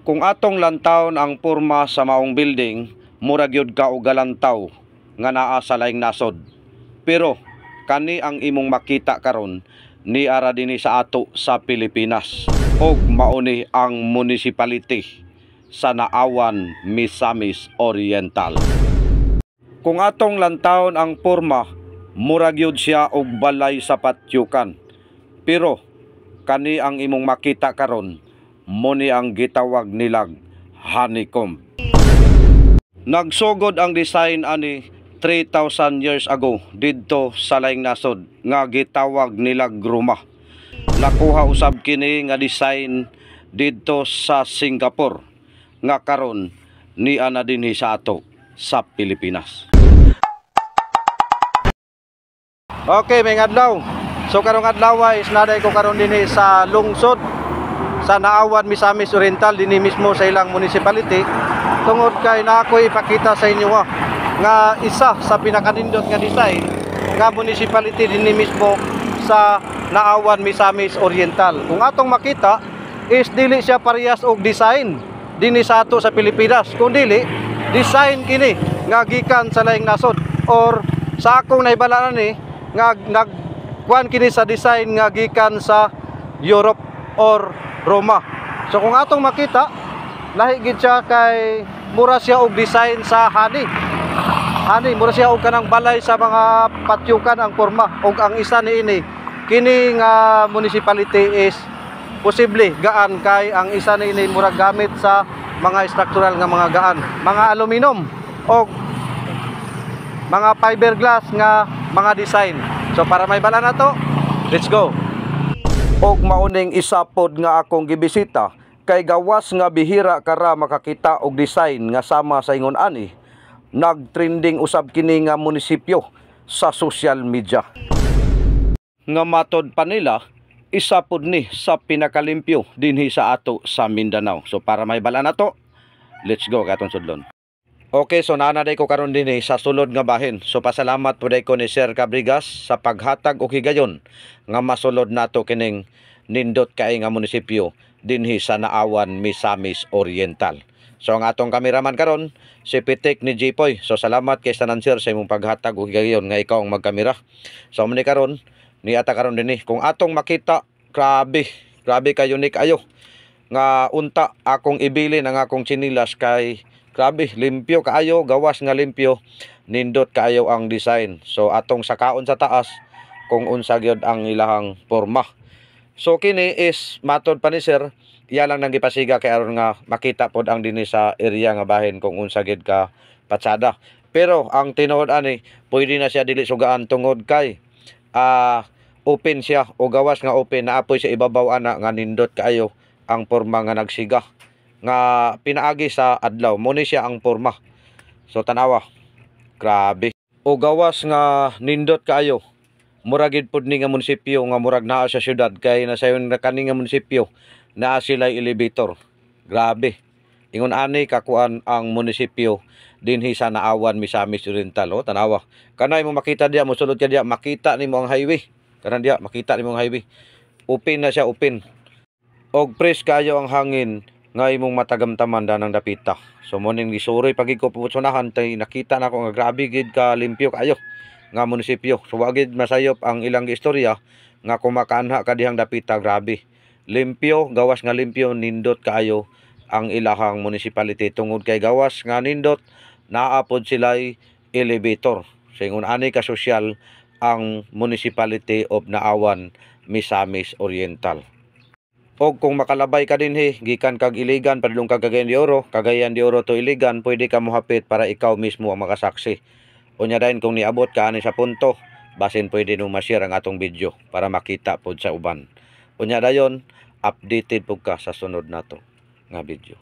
Kung atong lantawon ang porma sa maong building, murag yun ka og galantaw nga naa sa laing nasod. Pero kani ang imong makita karon ni ara dinhi sa ato sa Pilipinas, og mauni ang municipality sa Naawan, Misamis Oriental. Kung atong lantawon ang porma, murag yun siya og balay sa patyukan. Pero kani ang imong makita karon, muni ang gitawag nilag honeycomb. Nagsugod ang design ani 3,000 years ago didto sa laing nasod nga gitawag nilag Roma. Nakuha usab kini nga design didto sa Singapore nga karon ni ana dinhi sa ato sa Pilipinas. Okay, may adlaw. So karong adlaw is naday ko karon dinhi sa lungsod sa Naawan, Misamis Oriental, dinhi mismo sa ilang municipality, tungod kay na ako ipakita sa inyo nga isa sa pinakanindot nga design nga municipality dinhi mismo sa Naawan, Misamis Oriental. Kung atong makita is dili siya parehas og design dinhi sa ato sa Pilipinas, kundi design kini nga gikan sa laing nasod, or sa akong nahibalaan ni nga nagkuan kini sa design nga gikan sa Europe or Roma. So kung atong makita, lahi gid siya kay mura siya og design sa honey, mura siya og kanang balay sa mga patyukan ang porma. Og ang isa niini kini nga municipality is posible gaan, kay ang isa niini murag gamit sa mga structural nga mga gaan, mga aluminum og mga fiberglass nga mga design. So para may bala na to, let's go. Og mauning isa pod nga akong gibisita, kay gawas nga bihira kara makakita og design nga sama sa ingon ani. Nagtrending usab kini nga munisipyo sa social media. Nga matod pa nila, isa pod ni sa pinakalimpyo dinhi sa ato sa Mindanao. So para may bala na to, let's go katong sudlon. Okay, so naanaday ko karon dinhi sa sulod nga bahin. So pasalamat po ko ni Sir Cabrigas sa paghatag og higayon nga masulod nato kining nindot kay nga munisipyo dinhi sa Naawan, Misamis Oriental. So ang atong kameraman karon si Pitik ni Jipoy. So salamat kay tanan sir sa imong paghatag og higayon nga ikaw ang magkamera. So muni karon ni ata karon dinhi kung atong makita, grabe kay unique ayo nga unta akong ibili ng akong chinilas, kay grabe limpyo kaayo, gawas nga limpyo, nindot kaayo ang design. So atong sakaon sa taas kung unsa gyud ang ilahang porma. So kini is matod pa ni sir, iya lang nang gipasiga kay aron nga makita pod ang dinhi sa area nga bahin kung unsa gyud ka patsada. Pero ang tinuod ani, pwede na siya dili sugaan tungod kay open siya, o gawas nga open, naapoy sa ibabaw ana nga nindot kaayo ang porma nga nagsiga nga pinaagi sa adlaw. Muni siya ang porma. So tanawa, grabe. O gawas nga nindot kaayo, murag gid pud ni nga munisipyo nga murag naa sa syudad, kay nasayon na kani nga munisipyo naa sila elevator. Grabe. Ingon ani kakuan ang munisipyo dinhi sa Naawan, Misamis Oriental. O tanawa, kanay mo makita diya, mosulod ka diya, makita nimo ang highway. Kanan diya makita nimo ang highway. Open na siya, open. Og fresh kayo ang hangin nga imong matagamtaman danang dapita. So morning gisuroy pagid ko pupusunahan, tay nakita na ko nga grabe gid ka limpyo kayo nga munisipyo. So wagid masayop ang ilang istorya nga kumakaanha ka dihang dapita, grabe. Limpyo, gawas nga limpyo, nindot kaayo ang ilahang municipality, tungod kay gawas nga nindot naapod sila'y elevator. So ingon ani ka sosyal ang municipality of Naawan, Misamis Oriental. Og kung makalabay ka dinhi gikan kag Iligan padulong kag Cagayan de Oro to Iligan, pwede ka mohapit para ikaw mismo ang makasaksi. Unya dayon kung niabot ka ani sa punto, basin pwede nung ma-share ang atong video para makita pod sa uban. Unya dayon updated pud ka sa sunod nato nga video.